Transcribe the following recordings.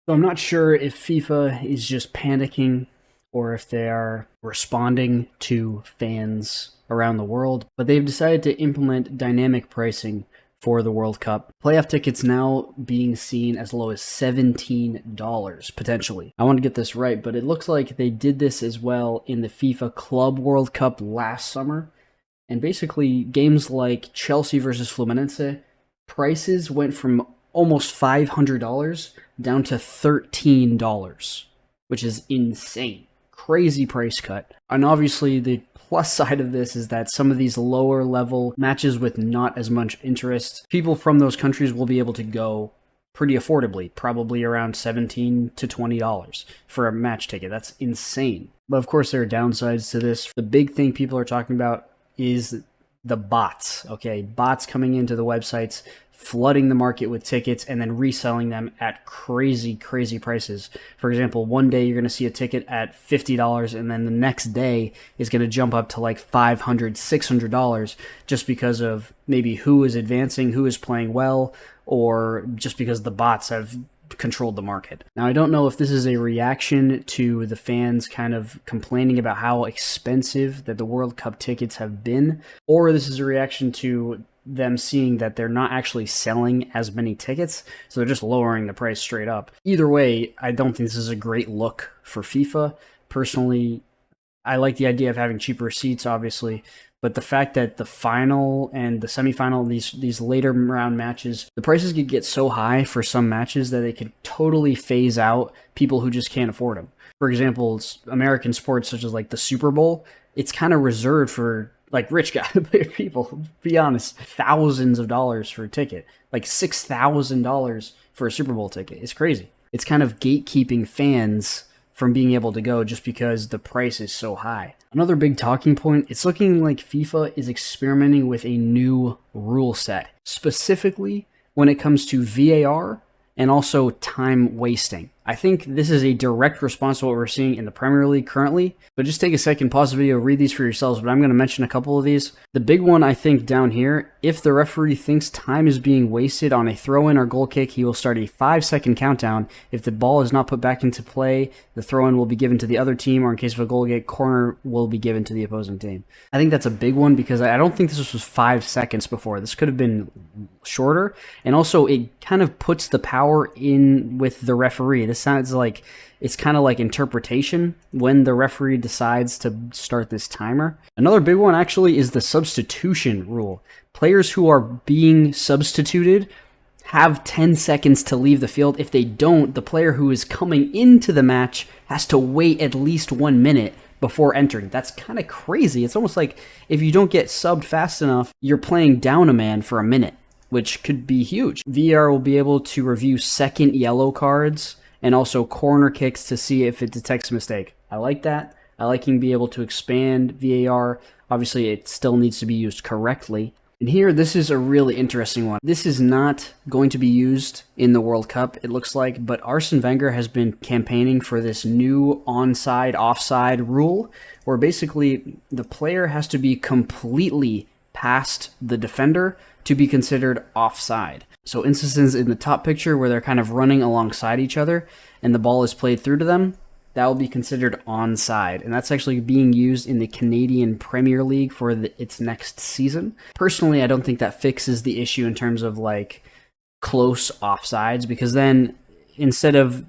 So I'm not sure if FIFA is just panicking or if they are responding to fans around the world, but they've decided to implement dynamic pricing for the World Cup. Playoff tickets now being seen as low as $17 potentially. I want to get this right, but it looks like they did this as well in the FIFA Club World Cup last summer. And basically, games like Chelsea versus Fluminense, prices went from almost $500 down to $13, which is insane. Crazy price cut. And obviously, the plus side of this is that some of these lower level matches with not as much interest, people from those countries will be able to go pretty affordably, probably around $17 to $20 for a match ticket. That's insane. But of course, there are downsides to this. The big thing people are talking about is the bots. Okay, bots coming into the websites, flooding the market with tickets, and then reselling them at crazy, crazy prices. For example, one day you're going to see a ticket at $50, and then the next day is going to jump up to like $500, $600 just because of maybe who is advancing, who is playing well, or just because the bots have controlled the market. Now, I don't know if this is a reaction to the fans kind of complaining about how expensive that the World Cup tickets have been, or this is a reaction to them seeing that they're not actually selling as many tickets, so they're just lowering the price straight up. Either way, I don't think this is a great look for FIFA. Personally, I like the idea of having cheaper seats, obviously, but the fact that the final and the semifinal, these later round matches, the prices could get so high for some matches that they could totally phase out people who just can't afford them. For example, American sports such as like the Super Bowl, it's kind of reserved for like rich guy people. Be honest, thousands of dollars for a ticket, like $6,000 for a Super Bowl ticket. It's crazy. It's kind of gatekeeping fans from being able to go just because the price is so high. Another big talking point, it's looking like FIFA is experimenting with a new rule set, specifically when it comes to VAR and also time wasting. I think this is a direct response to what we're seeing in the Premier League currently, but just take a second, pause the video, read these for yourselves, but I'm going to mention a couple of these. The big one, I think, down here, if the referee thinks time is being wasted on a throw-in or goal kick, he will start a 5-second countdown. If the ball is not put back into play, the throw-in will be given to the other team, or in case of a goal kick, corner will be given to the opposing team. I think that's a big one because I don't think this was 5 seconds before. This could have been shorter, and also it kind of puts the power in with the referee. This sounds like it's kind of like interpretation when the referee decides to start this timer. Another big one actually is the substitution rule. Players who are being substituted have 10 seconds to leave the field. If they don't, the player who is coming into the match has to wait at least 1 minute before entering. That's kind of crazy. It's almost like if you don't get subbed fast enough, you're playing down a man for a minute, which could be huge. VAR will be able to review second yellow cards and also corner kicks to see if it detects a mistake. I like that. I like being able to expand VAR. Obviously, it still needs to be used correctly. And here, this is a really interesting one. This is not going to be used in the World Cup, it looks like, but Arsene Wenger has been campaigning for this new onside, offside rule, where basically the player has to be completely past the defender to be considered offside. So instances in the top picture where they're kind of running alongside each other and the ball is played through to them, that will be considered onside. And that's actually being used in the Canadian Premier League for its next season. Personally, I don't think that fixes the issue in terms of like close offsides, because then instead of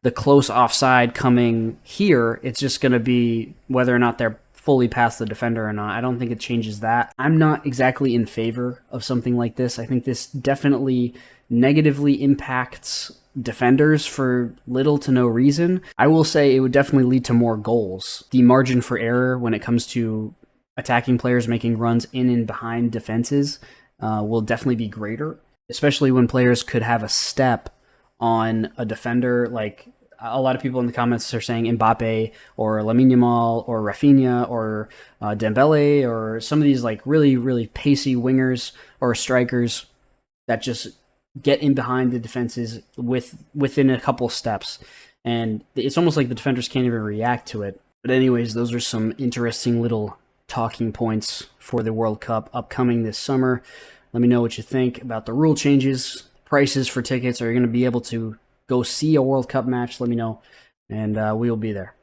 the close offside coming here, it's just going to be whether or not they're fully past the defender or not. I don't think it changes that. I'm not exactly in favor of something like this. I think this definitely negatively impacts defenders for little to no reason. I will say it would definitely lead to more goals. The margin for error when it comes to attacking players making runs in and behind defenses will definitely be greater, especially when players could have a step on a defender. Like a lot of people in the comments are saying Mbappe or Lamine Yamal or Rafinha or Dembele or some of these like really, really pacey wingers or strikers that just get in behind the defenses within a couple steps. And it's almost like the defenders can't even react to it. But anyways, those are some interesting little talking points for the World Cup upcoming this summer. Let me know what you think about the rule changes. Prices for tickets, are you going to be able to go see a World Cup match, let me know, and we will be there.